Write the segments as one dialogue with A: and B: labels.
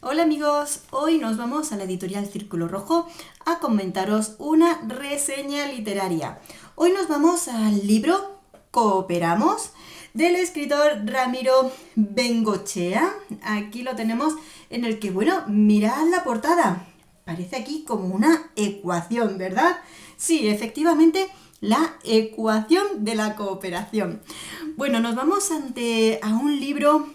A: Hola amigos, hoy nos vamos a la editorial Círculo Rojo a comentaros una reseña literaria. Hoy nos vamos al libro Cooperamos del escritor Ramiro Bengoechea. Aquí lo tenemos en el que, bueno, mirad la portada. Parece aquí como una ecuación, ¿verdad? Sí, efectivamente, la ecuación de la cooperación. Bueno, nos vamos a un libro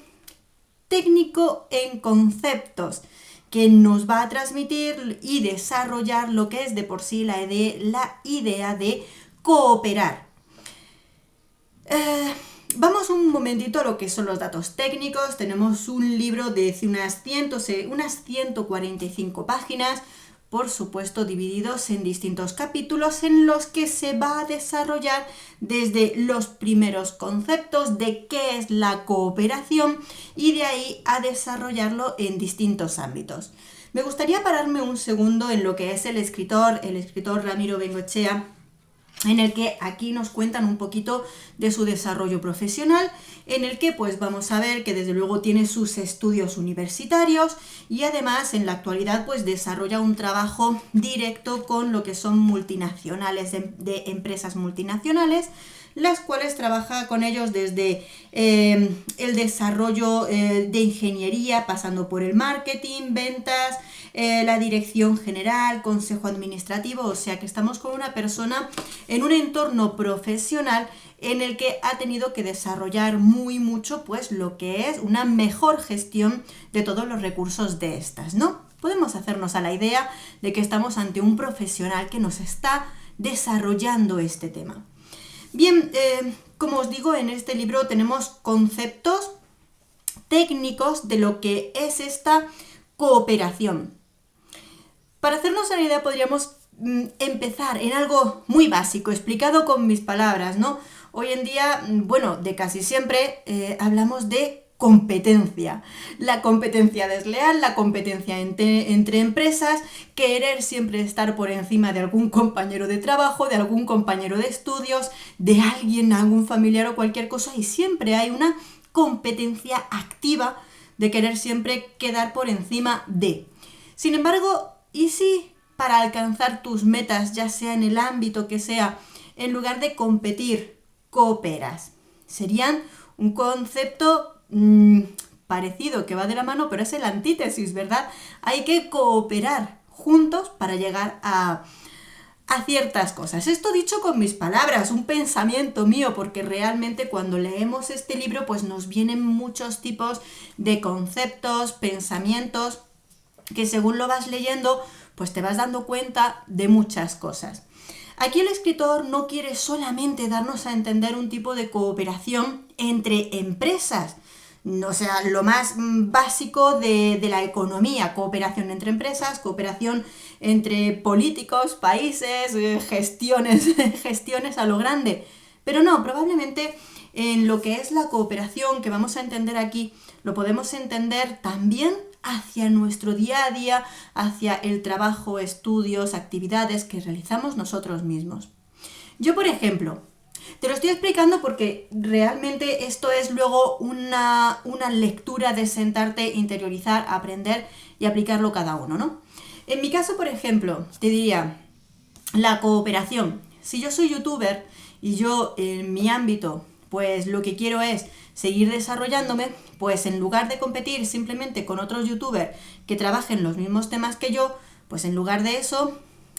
A: técnico en conceptos que nos va a transmitir y desarrollar lo que es de por sí la idea de cooperar. Vamos un momentito a lo que son los datos técnicos. Tenemos un libro de unas 145 páginas, por supuesto divididos en distintos capítulos en los que se va a desarrollar desde los primeros conceptos de qué es la cooperación y de ahí a desarrollarlo en distintos ámbitos. Me gustaría pararme un segundo en lo que es el escritor Ramiro Bengoechea, en el que aquí nos cuentan un poquito de su desarrollo profesional, en el que pues vamos a ver que desde luego tiene sus estudios universitarios y además en la actualidad pues desarrolla un trabajo directo con lo que son multinacionales, de empresas multinacionales, las cuales trabaja con ellos desde el desarrollo de ingeniería, pasando por el marketing, ventas, la dirección general, consejo administrativo, o sea que estamos con una persona en un entorno profesional en el que ha tenido que desarrollar mucho pues lo que es una mejor gestión de todos los recursos de estas, ¿no? Podemos hacernos a la idea de que estamos ante un profesional que nos está desarrollando este tema. Bien, como os digo, en este libro tenemos conceptos técnicos de lo que es esta cooperación. Para hacernos una idea podríamos empezar en algo muy básico, explicado con mis palabras, ¿no? Hoy en día, bueno, de casi siempre hablamos de competencia. La competencia desleal, la competencia entre empresas, querer siempre estar por encima de algún compañero de trabajo, de algún compañero de estudios, de alguien, algún familiar o cualquier cosa, y siempre hay una competencia activa de querer siempre quedar por encima de. Sin embargo, ¿y si para alcanzar tus metas, ya sea en el ámbito que sea, en lugar de competir, cooperas? Serían un concepto parecido que va de la mano, pero es el antítesis, ¿verdad? Hay que cooperar juntos para llegar a ciertas cosas. Esto dicho con mis palabras, un pensamiento mío, porque realmente cuando leemos este libro pues nos vienen muchos tipos de conceptos, pensamientos, que según lo vas leyendo pues te vas dando cuenta de muchas cosas. Aquí el escritor no quiere solamente darnos a entender un tipo de cooperación entre empresas, o sea, lo más básico de la economía, cooperación entre empresas, cooperación entre políticos, países, gestiones a lo grande. Pero no, probablemente en lo que es la cooperación que vamos a entender aquí, lo podemos entender también hacia nuestro día a día, hacia el trabajo, estudios, actividades que realizamos nosotros mismos. Yo, por ejemplo, te lo estoy explicando porque realmente esto es luego una lectura de sentarte, interiorizar, aprender y aplicarlo cada uno, ¿no? En mi caso, por ejemplo, te diría la cooperación. Si yo soy youtuber y yo en mi ámbito, pues lo que quiero es seguir desarrollándome, pues en lugar de competir simplemente con otros youtubers que trabajen los mismos temas que yo, pues en lugar de eso,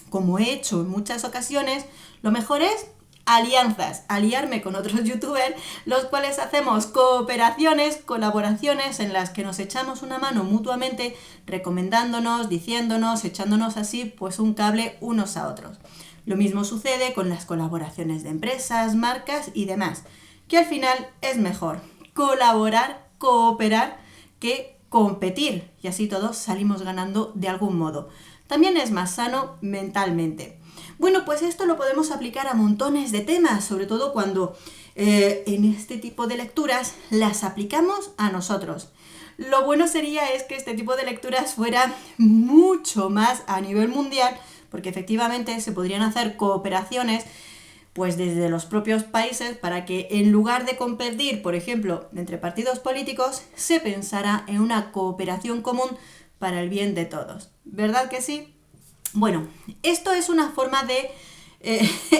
A: como he hecho en muchas ocasiones, lo mejor es aliarme con otros youtubers, los cuales hacemos cooperaciones, colaboraciones en las que nos echamos una mano mutuamente, recomendándonos, diciéndonos, echándonos así pues un cable unos a otros. Lo mismo sucede con las colaboraciones de empresas, marcas y demás, que al final es mejor colaborar, cooperar, que competir, y así todos salimos ganando de algún modo. También es más sano mentalmente. Bueno, pues esto lo podemos aplicar a montones de temas, sobre todo cuando en este tipo de lecturas las aplicamos a nosotros. Lo bueno sería es que este tipo de lecturas fuera mucho más a nivel mundial, porque efectivamente se podrían hacer cooperaciones pues desde los propios países para que en lugar de competir, por ejemplo, entre partidos políticos, se pensara en una cooperación común para el bien de todos. ¿Verdad que sí? Bueno, esto es una forma de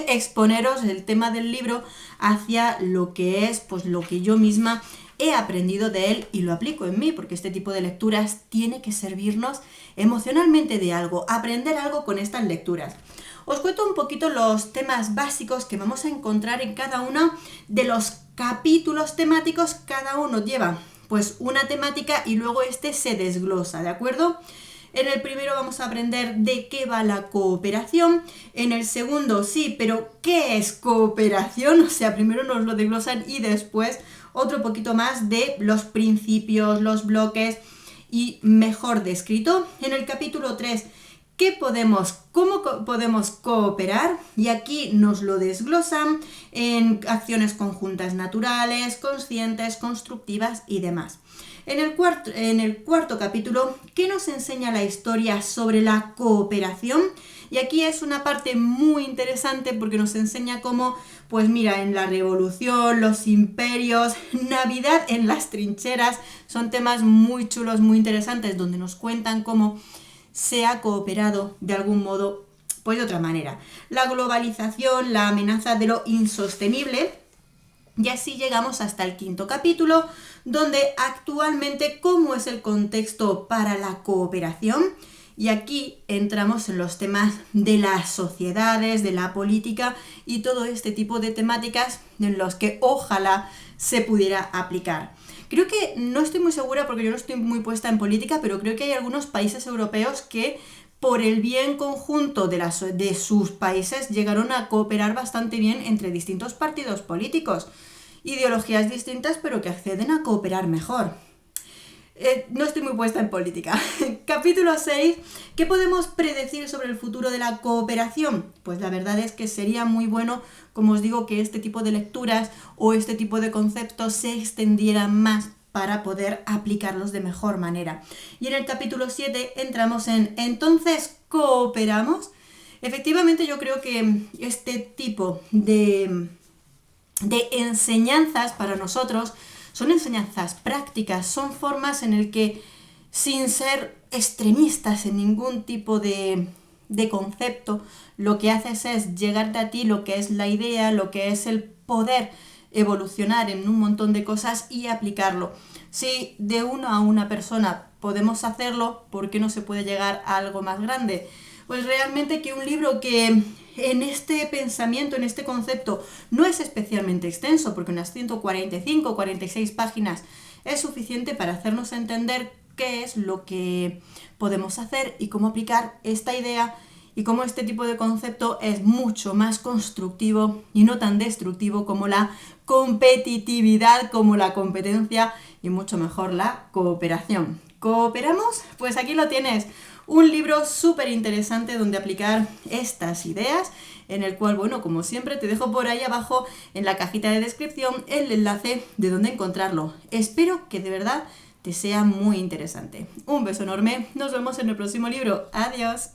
A: exponeros el tema del libro hacia lo que es, pues lo que yo misma he aprendido de él y lo aplico en mí, porque este tipo de lecturas tiene que servirnos emocionalmente de algo, aprender algo con estas lecturas. Os cuento un poquito los temas básicos que vamos a encontrar en cada uno de los capítulos temáticos. Cada uno lleva pues una temática y luego este se desglosa, ¿de acuerdo? En el primero vamos a aprender de qué va la cooperación. En el segundo, sí, pero ¿qué es cooperación? O sea, primero nos lo desglosan y después otro poquito más de los principios, los bloques y mejor descrito. En el capítulo 3, ¿cómo podemos cooperar? Y aquí nos lo desglosan en acciones conjuntas naturales, conscientes, constructivas y demás. En el cuarto capítulo, ¿qué nos enseña la historia sobre la cooperación? Y aquí es una parte muy interesante porque nos enseña cómo, pues mira, en la revolución, los imperios, Navidad en las trincheras, son temas muy chulos, muy interesantes, donde nos cuentan cómo se ha cooperado de algún modo, pues de otra manera. La globalización, la amenaza de lo insostenible. Y así llegamos hasta el quinto capítulo, donde actualmente cómo es el contexto para la cooperación. Y aquí entramos en los temas de las sociedades, de la política y todo este tipo de temáticas en los que ojalá se pudiera aplicar. Creo que, no estoy muy segura porque yo no estoy muy puesta en política, pero creo que hay algunos países europeos que por el bien conjunto de sus países llegaron a cooperar bastante bien entre distintos partidos políticos, ideologías distintas, pero que acceden a cooperar mejor. No estoy muy puesta en política. Capítulo 6. ¿Qué podemos predecir sobre el futuro de la cooperación? Pues la verdad es que sería muy bueno, como os digo, que este tipo de lecturas o este tipo de conceptos se extendieran más para poder aplicarlos de mejor manera. Y en el capítulo 7 entramos en ¿entonces cooperamos? Efectivamente, yo creo que este tipo de enseñanzas para nosotros son enseñanzas prácticas, son formas en el que, sin ser extremistas en ningún tipo de concepto, lo que haces es llegarte a ti lo que es la idea, lo que es el poder evolucionar en un montón de cosas y aplicarlo. Si de una a una persona podemos hacerlo, ¿por qué no se puede llegar a algo más grande? Pues realmente que un libro que en este pensamiento, en este concepto, no es especialmente extenso, porque unas 145 o 46 páginas es suficiente para hacernos entender qué es lo que podemos hacer y cómo aplicar esta idea y cómo este tipo de concepto es mucho más constructivo y no tan destructivo como la competitividad, como la competencia y mucho mejor la cooperación. ¿Cooperamos? Pues aquí lo tienes. Un libro súper interesante donde aplicar estas ideas, en el cual, bueno, como siempre, te dejo por ahí abajo en la cajita de descripción el enlace de donde encontrarlo. Espero que de verdad te sea muy interesante. Un beso enorme, nos vemos en el próximo libro. Adiós.